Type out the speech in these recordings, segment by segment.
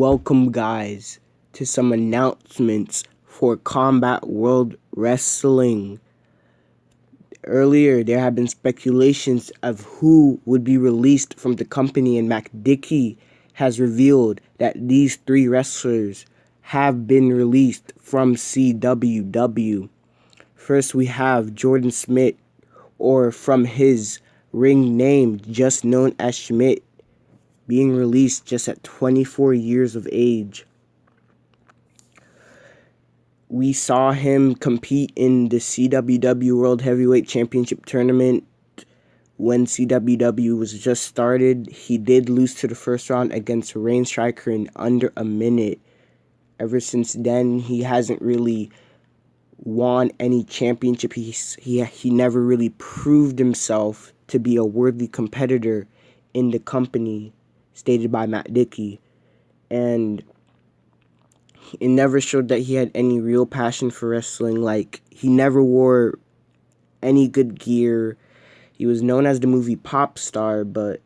Welcome, guys, to some announcements for Combat World Wrestling. Earlier, there have been speculations of who would be released from the company, and Mac Dickey has revealed that these three wrestlers have been released from CWW. First, we have Jordan Smith, or from his ring name, just known as Schmidt, being released just at 24 years of age. We saw him compete in the CWW World Heavyweight Championship Tournament when CWW was just started. He did lose to the first round against Rain Striker in under a minute. Ever since then, he hasn't really won any championship. He never really proved himself to be a worthy competitor in the company, stated by Matt Dickey. And it never showed that he had any real passion for wrestling. Like, he never wore any good gear. He was known as the movie Pop Star, but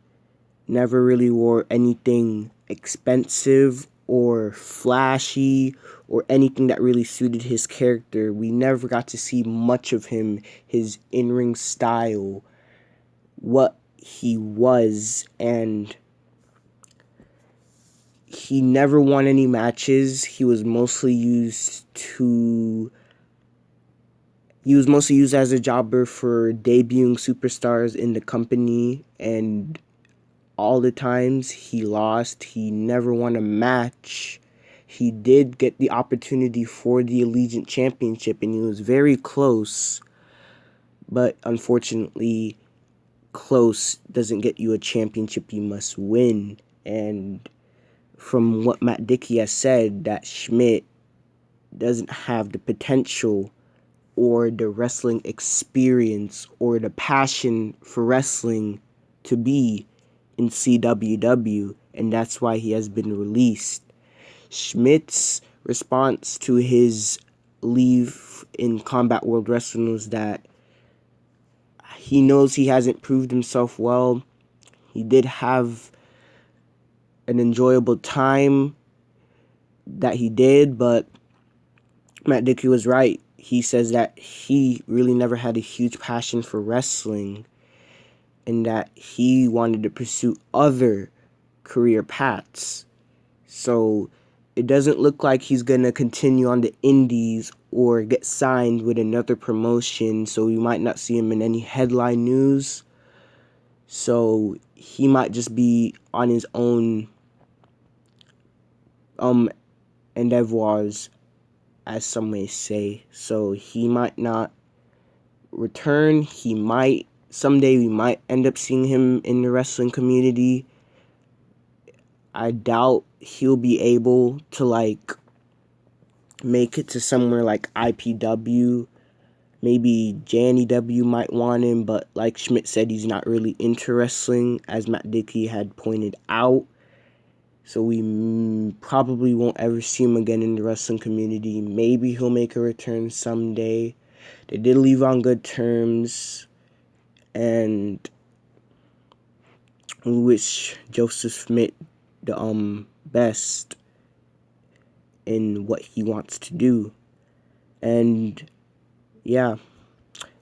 never really wore anything expensive or flashy or anything that really suited his character. We never got to see much of him, his in-ring style, what he was, and he never won any matches. He was mostly used as a jobber for debuting superstars in the company, and all the times he lost. He never won a match. He did get the opportunity for the Allegiant Championship, and he was very close, but unfortunately, close doesn't get you a championship. You must win. And from what Matt Dickey has said, that Schmidt doesn't have the potential or the wrestling experience or the passion for wrestling to be in CWW, and that's why he has been released. Schmidt's response to his leave in Combat World Wrestling was that he knows he hasn't proved himself well. He did have an enjoyable time that he did, but Matt Dickey was right. He says that he really never had a huge passion for wrestling and that he wanted to pursue other career paths. So it doesn't look like he's going to continue on the indies or get signed with another promotion, so we might not see him in any headline news. So he might just be on his own endeavors, as some may say. So he might not return. Someday we might end up seeing him in the wrestling community. I doubt he'll be able to make it to somewhere like IPW. Maybe JNEW might want him, but like Schmidt said, he's not really into wrestling, as Matt Dickey had pointed out. So we probably won't ever see him again in the wrestling community. Maybe he'll make a return someday. They did leave on good terms, and we wish Joseph Schmidt the best in what he wants to do. And yeah,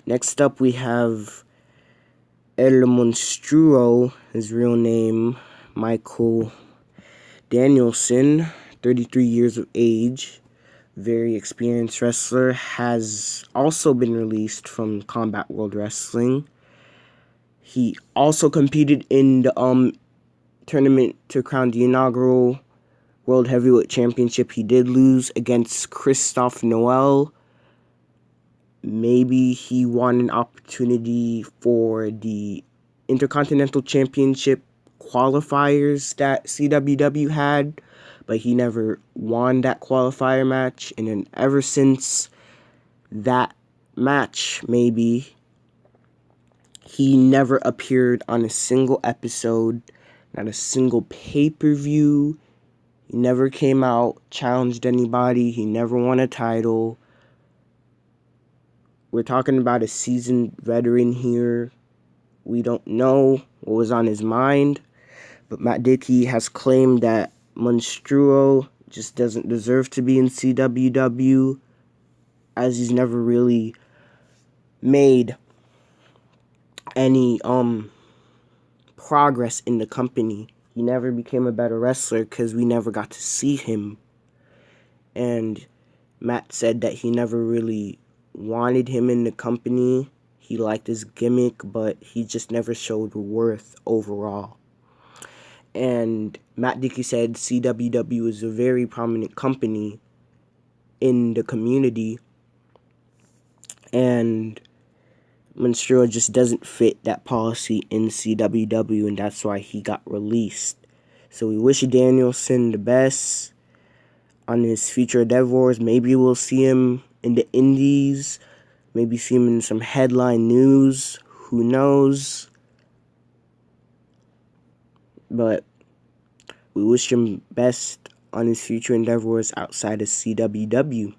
next up we have El Monstruo, his real name, Michael Danielson, 33 years of age, very experienced wrestler, has also been released from Combat World Wrestling. He also competed in the tournament to crown the inaugural World Heavyweight Championship. He did lose against Christophe Noel. Maybe he won an opportunity for the Intercontinental Championship qualifiers that CWW had, but he never won that qualifier match. And then ever since that match, maybe, he never appeared on a single episode, not a single pay-per-view. He never came out, challenged anybody. He never won a title. We're talking about a seasoned veteran here. We don't know what was on his mind, but Matt Dickey has claimed that Monstruo just doesn't deserve to be in CWW, as he's never really made any progress in the company. He never became a better wrestler because we never got to see him. And Matt said that he never really wanted him in the company. He liked his gimmick, but he just never showed worth overall. And Matt Dickey said CWW is a very prominent company in the community, and Monstro just doesn't fit that policy in CWW, and that's why he got released. So we wish Danielson the best on his future endeavors. Maybe we'll see him in the indies, maybe see him in some headline news, who knows. But we wish him best on his future endeavors outside of CWW.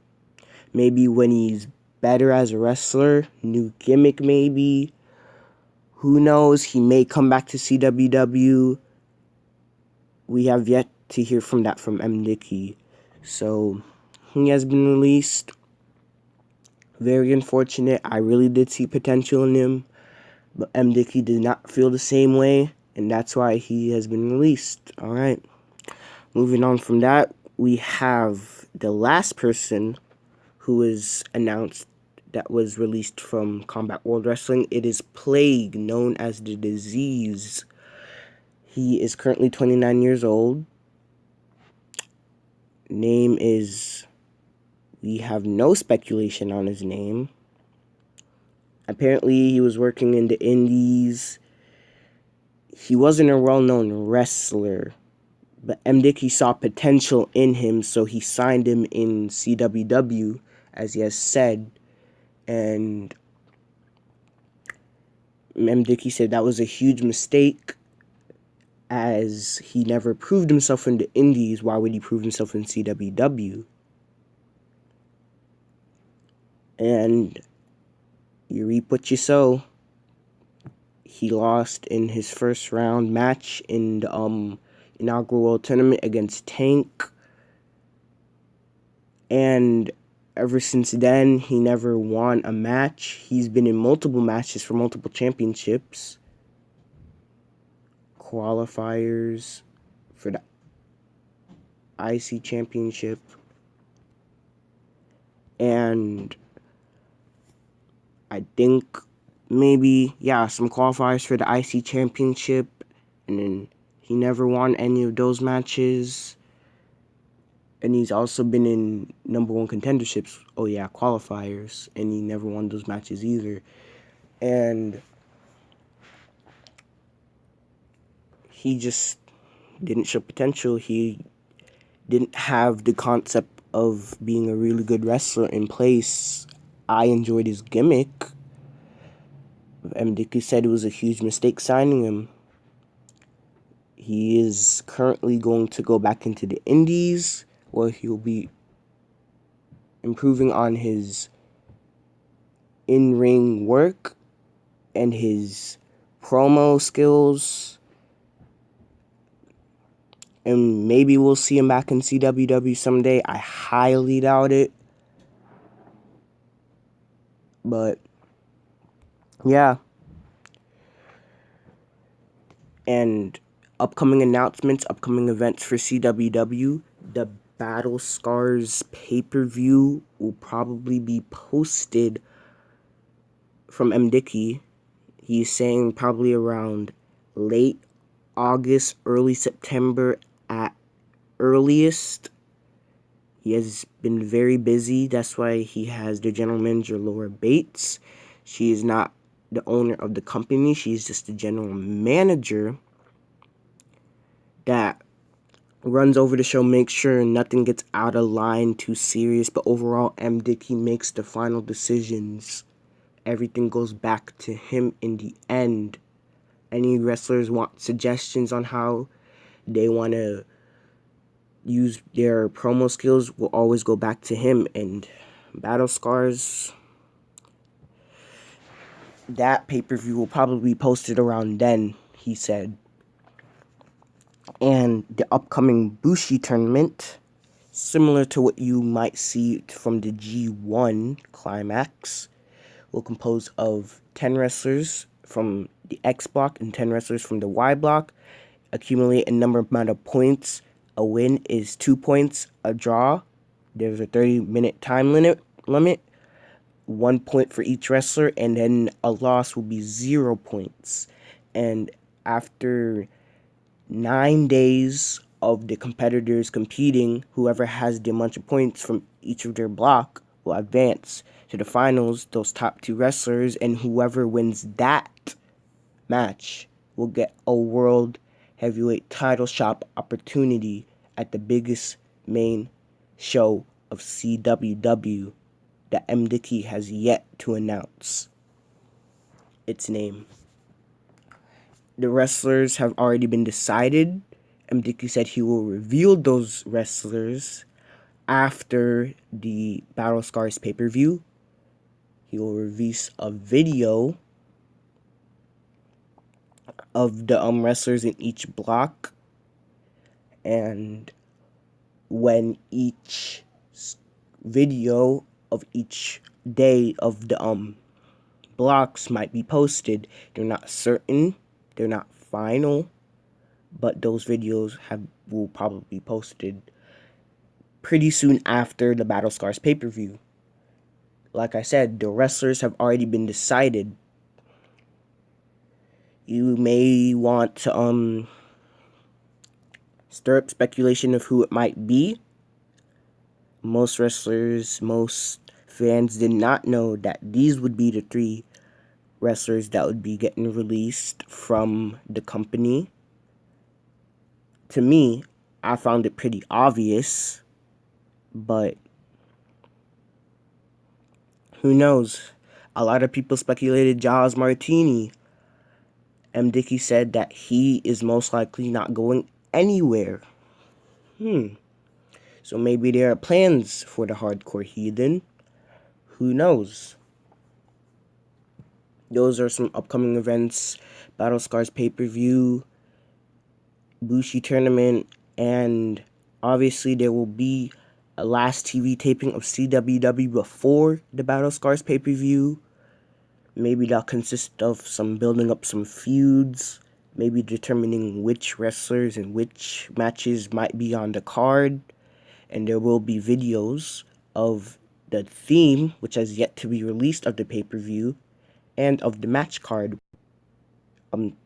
Maybe when he's better as a wrestler, new gimmick maybe. Who knows? He may come back to CWW. We have yet to hear from that from M. Dickey. So he has been released. Very unfortunate. I really did see potential in him, but M. Dickey did not feel the same way, and that's why he has been released. All right. Moving on from that, we have the last person who was announced that was released from Combat World Wrestling. It is Plague, known as the Disease. He is currently 29 years old. Name is... we have no speculation on his name. Apparently, he was working in the indies. He wasn't a well-known wrestler, but M. Dickey saw potential in him, so he signed him in CWW, as he has said. And M. Dickey said that was a huge mistake, as he never proved himself in the indies. Why would he prove himself in CWW? And you reap what you sow. He lost in his first round match in the inaugural World Tournament against Tank. And ever since then, he never won a match. He's been in multiple matches for multiple championships. Qualifiers for the IC Championship. And I think maybe, some qualifiers for the IC Championship. And then he never won any of those matches. And he's also been in number one contenderships. Qualifiers. And he never won those matches either. And he just didn't show potential. He didn't have the concept of being a really good wrestler in place. I enjoyed his gimmick. M. Dickey said it was a huge mistake signing him. He is currently going to go back into the indies, where he'll be improving on his in-ring work and his promo skills. And maybe we'll see him back in CWW someday. I highly doubt it. But yeah. And upcoming announcements, upcoming events for CWW. The Battle Scars pay-per-view will probably be posted from M. Dickey. He's saying probably around late August, early September at earliest. He has been very busy. That's why he has the general manager, Laura Bates. She is not the owner of the company. She's just the general manager that runs over the show, makes sure nothing gets out of line, too serious. But overall, M. Dickey makes the final decisions. Everything goes back to him in the end. Any wrestlers want suggestions on how they want to use their promo skills, will always go back to him. And Battle Scars, that pay-per-view will probably be posted around then, he said. And the upcoming Bushi tournament, similar to what you might see from the G1 climax, will compose of 10 wrestlers from the X block and 10 wrestlers from the Y block. Accumulate a number amount of points. A win is 2 points. A draw, there's a 30-minute time limit. 1 point for each wrestler, and then a loss will be 0 points. And after 9 days of the competitors competing, whoever has the amount of points from each of their block will advance to the finals, those top 2 wrestlers, and whoever wins that match will get a world heavyweight title shot opportunity at the biggest main show of CWW that M. Dickey has yet to announce its name. The wrestlers have already been decided. M. Dickey said he will reveal those wrestlers after the Battle Scars pay-per-view. He will release a video of the wrestlers in each block, and when each video of each day of the blocks might be posted, they're not certain, they're not final, but those videos will probably be posted pretty soon after the Battle Scars pay-per-view. Like I said, the wrestlers have already been decided. You may want to stir up speculation of who it might be. Most wrestlers, most fans did not know that these would be the 3 wrestlers that would be getting released from the company. To me, I found it pretty obvious, but who knows? A lot of people speculated Giles Martini. M. Dickey said that he is most likely not going anywhere. So maybe there are plans for the Hardcore Heathen. Who knows? Those are some upcoming events. Battle Scars pay-per-view, Bushi tournament, and obviously there will be a last TV taping of CWW before the Battle Scars pay-per-view. Maybe that'll consist of some building up some feuds, maybe determining which wrestlers and which matches might be on the card. And there will be videos of the theme, which has yet to be released, of the pay-per-view, and of the match card.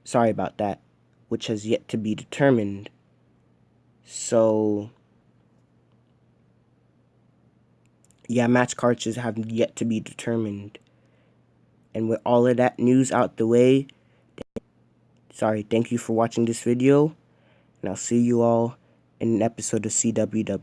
Sorry about that, which has yet to be determined. So, yeah, match cards have yet to be determined. And with all of that news out the way, thank you for watching this video, and I'll see you all in an episode of CWW.